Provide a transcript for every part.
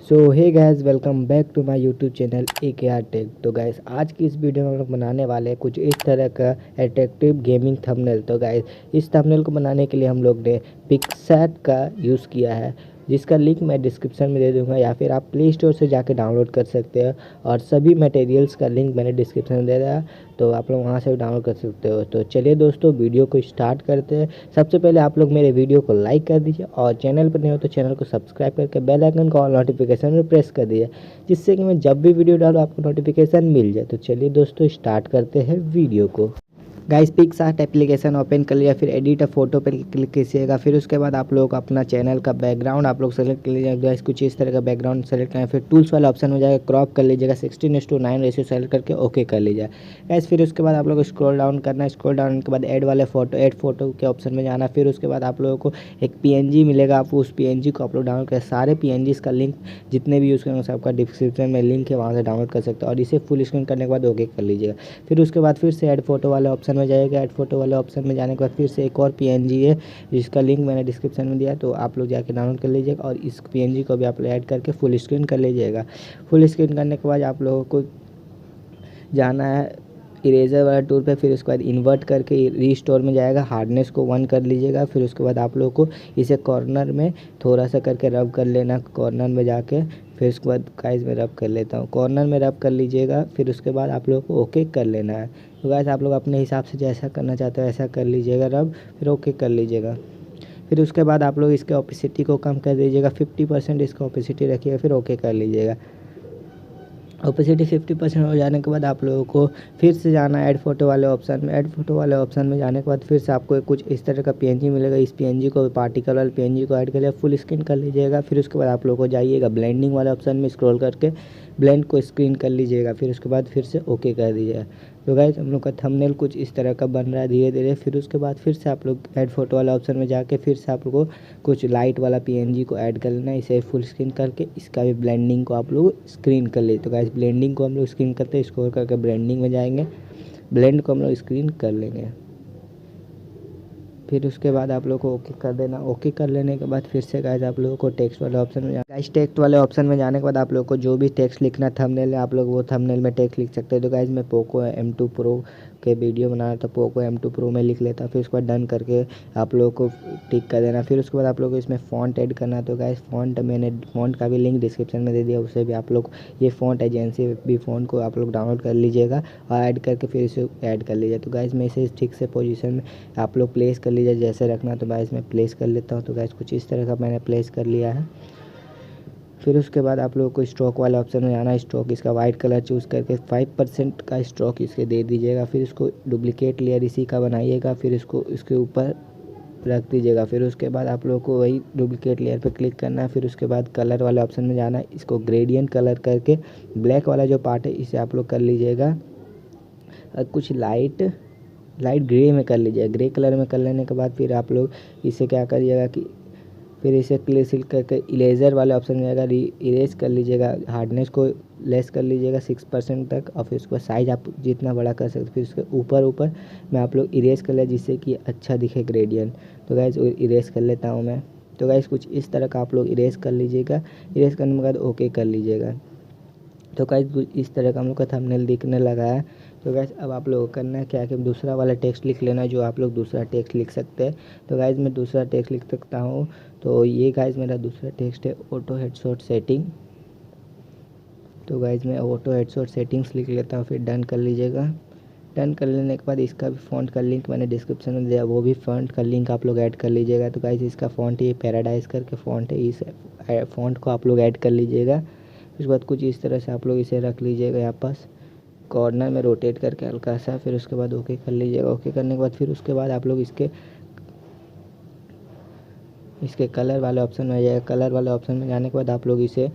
So hey guys, welcome back to my YouTube channel A.K.R tech. तो guys, आज की इस वीडियो में हम लोग बनाने वाले हैं कुछ इस तरह का अट्रैक्टिव गेमिंग थंबनेल। तो गाइस, इस थंबनेल को बनाने के लिए हम लोग ने पिक्सआर्ट का यूज़ किया है, जिसका लिंक मैं डिस्क्रिप्शन में दे दूंगा, या फिर आप प्ले स्टोर से जाके डाउनलोड कर सकते हो। और सभी मटेरियल्स का लिंक मैंने डिस्क्रिप्शन में दे दिया, तो आप लोग वहाँ से भी डाउनलोड कर सकते हो। तो चलिए दोस्तों, वीडियो को स्टार्ट करते हैं। सबसे पहले आप लोग मेरे वीडियो को लाइक कर दीजिए, और चैनल पर नहीं हो तो चैनल को सब्सक्राइब करके बेल आइकन को ऑल नोटिफिकेशन में प्रेस कर दीजिए, जिससे कि मैं जब भी वीडियो डालूँ आपको नोटिफिकेशन मिल जाए। तो चलिए दोस्तों, स्टार्ट करते हैं वीडियो को। गाइस, पिक्सआर्ट एप्लीकेशन ओपन कर लिया, फिर एडिट अ फोटो पर क्लिक कीजिएगा। फिर उसके बाद आप लोग अपना चैनल का बैकग्राउंड आप लोग सेलेक्ट कर लीजिएगा। गाइस, कुछ इस तरह का बैकग्राउंड सेलेक्ट करें, फिर टूल्स वाला ऑप्शन हो जाएगा, क्रॉप कर लीजिएगा, 16:9 रेशियो सेलेक्ट करके ओके कर लीजिएगा। गाइस, फिर उसके बाद आप लोग स्क्रॉल डाउन करना है। स्क्रॉल डाउन के बाद ऐड वाले फोटो ऐड फोटो के ऑप्शन में जाना। फिर उसके बाद आप लोगों को एक पीएनजी मिलेगा, आप उस पीएनजी को आप लोग डाउनलोड करें। सारे पीएनजीज का लिंक जितने भी यूज़ करेंगे सबका डिस्क्रिप्शन में लिंक है, वहाँ से डाउनलोड कर सकते हो। और इसे फुल स्क्रीन करने के बाद ओके कर लीजिएगा। फिर उसके बाद फिर से ऐड फोटो वाले ऑप्शन में जाएगा। ऐड फोटो वाले ऑप्शन में जाने के बाद फिर से एक और पीएनजी है, जिसका लिंक मैंने डिस्क्रिप्शन में दिया, तो आप लोग जाके डाउनलोड कर लीजिएगा। और इस पीएनजी को भी आप लोग ऐड करके फुल स्क्रीन कर लीजिएगा। फुल स्क्रीन करने के बाद आप लोगों को जाना है इरेजर वाला टूल पे। फिर उसके बाद इन्वर्ट करके रीस्टोर में जाएगा, हार्डनेस को 1 कर लीजिएगा। फिर उसके बाद आप लोगों को इसे कॉर्नर में थोड़ा सा करके रब कर लेना, कॉर्नर में जाके। फिर उसके बाद गाइस मैं रब कर लेता हूँ, कॉर्नर में रब कर लीजिएगा। फिर उसके बाद आप लोगों को ओके कर लेना है। तो गाइस, आप लोग अपने हिसाब से जैसा करना चाहते हो ऐसा कर लीजिएगा रब, फिर ओके कर लीजिएगा। फिर उसके बाद आप लोग इसके ओपेसिटी को कम कर दीजिएगा, 50% इसका ओपेसिटी रखिएगा, फिर ओके कर लीजिएगा। ओपेसिटी 50% हो जाने के बाद आप लोगों को फिर से जाना है ऐड फोटो वाले ऑप्शन में। ऐड फोटो वाले ऑप्शन में जाने के बाद फिर से आपको कुछ इस तरह का पीएनजी मिलेगा। इस पीएनजी को, पार्टिकल वाले पीएनजी को ऐड कर लिया, फुल स्क्रीन कर लीजिएगा। फिर उसके बाद आप लोगों को जाइएगा ब्लेंडिंग वाले ऑप्शन में, स्क्रॉल करके ब्लेंड को स्क्रीन कर लीजिएगा। फिर उसके बाद फिर से ओके कर दीजिएगा। तो गाइस, हम लोग का थंबनेल कुछ इस तरह का बन रहा है धीरे धीरे। फिर उसके बाद फिर से आप लोग ऐड फोटो वाला ऑप्शन में जाके फिर से आप लोग को कुछ लाइट वाला पीएनजी को ऐड कर लेना है। इसे फुल स्क्रीन करके इसका भी ब्लेंडिंग को आप लोग स्क्रीन कर ले। तो गाइस, ब्लेंडिंग को हम लोग स्क्रीन करते हैं, स्कोर करके ब्लेंडिंग में जाएंगे, ब्लेंड को हम लोग स्क्रीन कर लेंगे। फिर उसके बाद आप लोग को ओके कर देना। ओके कर लेने के बाद फिर से गाइस आप लोगों को टेक्स्ट वाले ऑप्शन में जाना। गाइस, टेक्स्ट वाले ऑप्शन में जाने के बाद आप लोग को जो भी टेक्स्ट लिखना थंबनेल है, आप लोग वो थंबनेल में टेक्स्ट लिख सकते हैं। तो गाइस, मैं पोको M2 प्रो के वीडियो बना रहा था, पोको M2 प्रो में लिख लेता। फिर उसके बाद डन करके आप लोगों को टिक कर देना। फिर उसके बाद आप लोग को इसमें फ़ॉन्ट ऐड करना। तो गाइस, मैंने फ़ॉन्ट का भी लिंक डिस्क्रिप्शन में दे दिया, उससे भी आप लोग ये फ़ॉन्ट एजेंसी भी फ़ॉन्ट को आप लोग डाउनलोड कर लीजिएगा और ऐड करके फिर इसे ऐड कर लीजिए। तो गाइस, मैं इसे ठीक से पोजीशन में आप लोग प्लेस कर लीजिए जैसे रखना। तो गाइस, मैं प्लेस कर लेता हूँ। तो गाइस, कुछ इस तरह का मैंने प्लेस कर लिया है। फिर उसके बाद आप लोगों को स्ट्रोक वाले ऑप्शन में जाना है। स्ट्रोक इसका वाइट कलर चूज़ करके 5% का स्ट्रोक इसके दे दीजिएगा। फिर इसको डुप्लीकेट लेयर इसी का बनाइएगा, फिर इसको इसके ऊपर रख दीजिएगा। फिर उसके बाद आप लोगों को वही डुप्लीकेट लेयर पे क्लिक करना है। फिर उसके बाद कलर वाले ऑप्शन में जाना है, इसको ग्रेडियंट कलर करके ब्लैक वाला जो पार्ट है इसे आप लोग कर लीजिएगा। कुछ लाइट ग्रे में कर लीजिएगा। ग्रे कलर में कर लेने के बाद फिर आप लोग इसे क्या करिएगा कि फिर इसे क्लिक सिलेक्ट करके इरेजर वाले ऑप्शन में जाएगा, इरेज कर लीजिएगा, हार्डनेस को लेस कर लीजिएगा 6% तक। और फिर उसको साइज आप जितना बड़ा कर सकते। फिर उसके ऊपर में आप लोग इरेज कर ले, जिससे कि अच्छा दिखे ग्रेडियंट। तो गाइस, इरेज कर लेता हूँ मैं। तो गाइस, कुछ इस तरह का आप लोग इरेज कर लीजिएगा। इरेज करने के बाद ओके कर लीजिएगा। तो गाइस, इस तरह का हम लोग का थंबनेल दिखने लगा है। तो गाइस, अब आप लोगों को करना है क्या कि दूसरा वाला टेक्स्ट लिख लेना, जो आप लोग दूसरा टेक्स्ट लिख सकते हैं। तो गाइस, मैं दूसरा टेक्स्ट लिख सकता हूँ। तो ये गाइस मेरा दूसरा टेक्स्ट है, ऑटो हेडशॉट सेटिंग। तो गाइस, मैं ऑटो हेडशॉट सेटिंग्स लिख लेता हूँ, फिर डन कर लीजिएगा। डन कर लेने के बाद इसका भी फ़ॉन्ट का लिंक मैंने डिस्क्रिप्शन में दिया, वो भी फ़ॉन्ट का लिंक आप लोग ऐड कर लीजिएगा। तो गाइस, इसका फ़ॉन्ट ये पैराडाइज करके फ़ॉन्ट है, इस फ़ॉन्ट को आप लोग ऐड कर लीजिएगा। उसके बाद कुछ इस तरह से आप लोग इसे रख लीजिएगा यहाँ पास कॉर्नर में रोटेट करके हल्का सा। फिर उसके बाद ओके कर लीजिएगा। ओके करने के बाद फिर उसके बाद आप लोग इसके कलर वाले ऑप्शन में आ जाएगा। कलर वाले ऑप्शन में जाने के बाद आप लोग इसे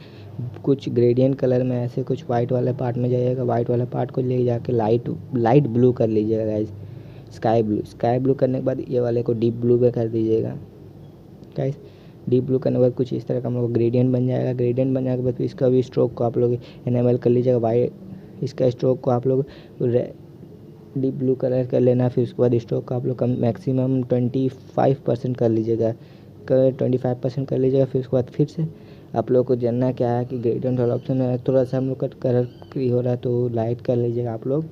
कुछ ग्रेडियंट कलर में ऐसे कुछ वाइट वाले पार्ट में जाइएगा। वाइट वाले पार्ट को ले जाके लाइट ब्लू कर लीजिएगा गाइस, स्काई ब्लू करने के बाद ये वाले को डीप ब्लू में कर दीजिएगा गाइस। डीप ब्लू करने के बाद कुछ इस तरह का हम लोग ग्रेडियंट बन जाएगा। ग्रेडियंट बन जाने के बाद फिर इसका भी स्ट्रोक को आप लोग इनेबल कर लीजिएगा। वाइट इसका स्ट्रोक को आप लोग डीप ब्लू कलर कर लेना। फिर उसके बाद स्ट्रोक को आप लोग कम मैक्सिमम 25% कर लीजिएगा, 25% कर लीजिएगा। फिर उसके बाद फिर से आप लोग को जानना क्या है कि ग्रेडियंट वाला ऑप्शन है, थोड़ा सा हम लोग का कलर हो रहा है तो लाइट कर लीजिएगा। आप लोग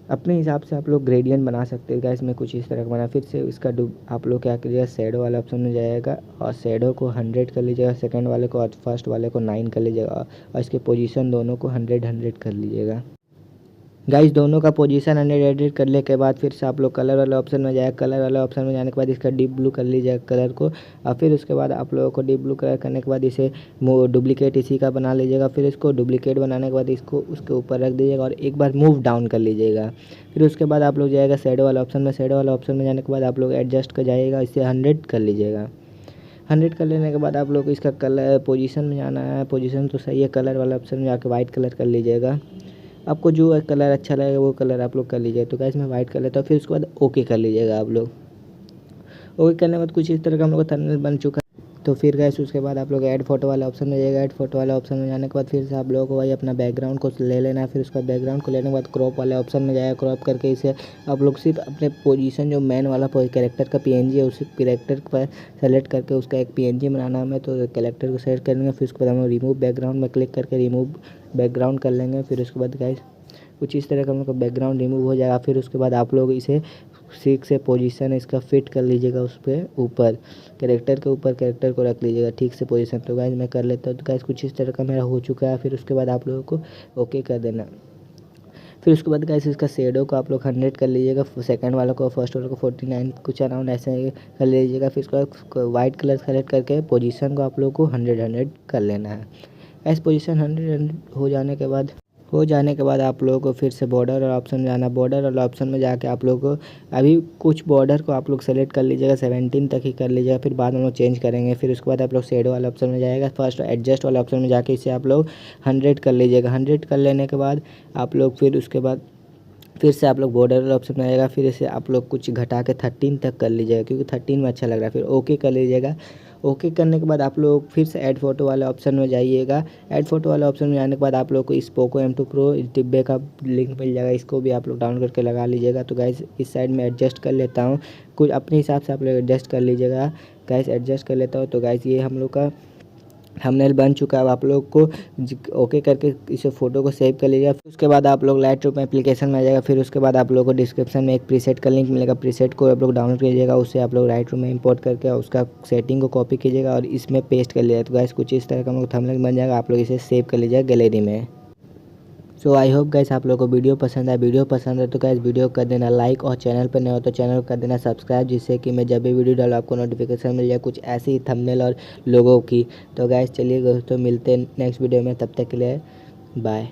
अपने हिसाब से आप लोग ग्रेडियंट बना सकते हैं गाइस। मैं कुछ इस तरह का बना, फिर से इसका आप लोग क्या कीजिएगा, शेडो वाला ऑप्शन में जाएगा और शेडो को 100 कर लीजिएगा, सेकंड वाले को और फर्स्ट वाले को 9 कर लीजिएगा और इसके पोजीशन दोनों को 100 कर लीजिएगा गाइस। दोनों का पोजीशन 100 एडिट करने के बाद फिर से आप लोग कलर वाले ऑप्शन में जाएगा। कलर वाले ऑप्शन में जाने के बाद इसका डीप ब्लू कर लीजिएगा कलर को, और फिर उसके बाद आप लोगों को डीप ब्लू कलर करने के बाद इसे डुप्लीकेट इसी का बना लीजिएगा। फिर इसको डुप्लीकेट बनाने के बाद इसको उसके ऊपर रख दीजिएगा और एक बार मूव डाउन कर लीजिएगा। फिर उसके बाद आप लोग जाएगा शेडो वाला ऑप्शन में। शेडो वाला ऑप्शन में जाने के बाद आप लोग एडजस्ट कर जाइएगा, इसे 100 कर लीजिएगा। 100 कर लेने के बाद आप लोग इसका कलर पोजीशन में जाना है। पोजीशन तो सही है, कलर वाला ऑप्शन में जाकर वाइट कलर कर लीजिएगा। आपको जो कलर अच्छा लगेगा वो कलर आप लोग कर लीजिए। तो गाइस मैं वाइट कर लेता हूँ, फिर उसके बाद ओके कर लीजिएगा आप लोग। ओके करने के बाद कुछ इस तरह का हम लोग का थंबनेल बन चुका है। तो फिर गाइस उसके बाद आप लोग ऐड फोटो वाला ऑप्शन में जाइएगा। ऐड फोटो वाला ऑप्शन में जाने के बाद फिर से आप लोगों को वही अपना बैकग्राउंड को ले लेना है। फिर उसका बैकग्राउंड को लेने के बाद क्रॉप वाले ऑप्शन में जाएगा। क्रॉप करके इसे आप लोग सिर्फ अपने पोजीशन जो मैन वाला कैरेक्टर का पीएनजी है उसी कैरेक्टर पर सेलेक्ट करके उसका एक पीएनजी बनाना हमें। तो कैरेक्टर को सेलेक्ट करेंगे, फिर उसके बाद हम रिमूव बैकग्राउंड में क्लिक करके रिमूव बैकग्राउंड कर लेंगे। फिर उसके बाद गाइस कुछ इस तरह का हम लोग का बैकग्राउंड रिमूव हो जाएगा। फिर उसके बाद आप लोग इसे ठीक से पोजीशन इसका फिट कर लीजिएगा, उस पर ऊपर कैरेक्टर के ऊपर कैरेक्टर को रख लीजिएगा ठीक से पोजीशन। तो गाइस मैं कर लेता हूँ। तो गाइस कुछ इस तरह का मेरा हो चुका है। फिर उसके बाद आप लोगों को ओके कर देना। फिर उसके बाद गाइस इसका शेडो को आप लोग 100 कर लीजिएगा, सेकंड वाला को फर्स्ट वाले को 49 कुछ अराउंड ऐसे कर लीजिएगा। फिर उसके बाद वाइट कलर सेलेक्ट करके पोजीशन को आप लोग को 100 कर लेना है। ऐसे पोजीशन 100 हो जाने के बाद आप लोगों को फिर से बॉर्डर और ऑप्शन में जाना। बॉर्डर और ऑप्शन में जाके आप लोगों को अभी कुछ बॉर्डर को आप लोग सेलेक्ट कर लीजिएगा, 17 तक ही कर लीजिएगा, फिर बाद में हम लोग चेंज करेंगे। फिर उसके बाद आप लोग शेडो वाला ऑप्शन में जाएगा, फर्स्ट एडजस्ट वाला ऑप्शन में जाके इसे आप लोग 100 कर लीजिएगा। 100 कर लेने के बाद आप लोग फिर उसके बाद फिर से आप लोग बॉर्डर वाला ऑप्शन में आएगा। फिर इसे आप लोग कुछ घटा के 13 तक कर लीजिएगा, क्योंकि 13 में अच्छा लग रहा है। फिर ओके कर लीजिएगा। ओके करने के बाद आप लोग फिर से ऐड फोटो वाले ऑप्शन में जाइएगा। ऐड फोटो वाले ऑप्शन में जाने के बाद आप लोग को इस पोको M2 प्रो डिब्बे का लिंक मिल जाएगा, इसको भी आप लोग डाउनलोड करके लगा लीजिएगा। तो गाइस इस साइड में एडजस्ट कर लेता हूँ, कुछ अपने हिसाब से आप लोग एडजस्ट कर लीजिएगा। गाइस एडजस्ट कर लेता हूँ। तो गाइस ये हम लोग का थंबनेल बन चुका है। अब आप लोग को ओके करके इसे फ़ोटो को सेव कर लीजिएगा। उसके बाद आप लोग लाइट रूम एप्लीकेशन में आ जाएगा। फिर उसके बाद आप लोगों को डिस्क्रिप्शन में एक प्रीसेट का लिंक मिलेगा, प्रीसेट को आप लोग डाउनलोड कीजिएगा। उससे आप लोग लाइट रूम में इंपोर्ट करके उसका सेटिंग को कॉपी कीजिएगा और इसमें पेस्ट कर लीजिएगा। तो गाइस कुछ इस तरह का हम लोग थंबनेल बन जाएगा। आप लोग इसे सेव कर लीजिएगा गैलरी में। सो आई होप गाइस आप लोगों को वीडियो पसंद आए। वीडियो पसंद है तो गाइस वीडियो कर देना लाइक, और चैनल पर नए हो तो चैनल को कर देना सब्सक्राइब, जिससे कि मैं जब भी वीडियो डालूँ आपको नोटिफिकेशन मिल जाए कुछ ऐसी थंबनेल और लोगों की। तो गाइस चलिए दोस्तों मिलते हैं नेक्स्ट वीडियो में, तब तक के लिए बाय।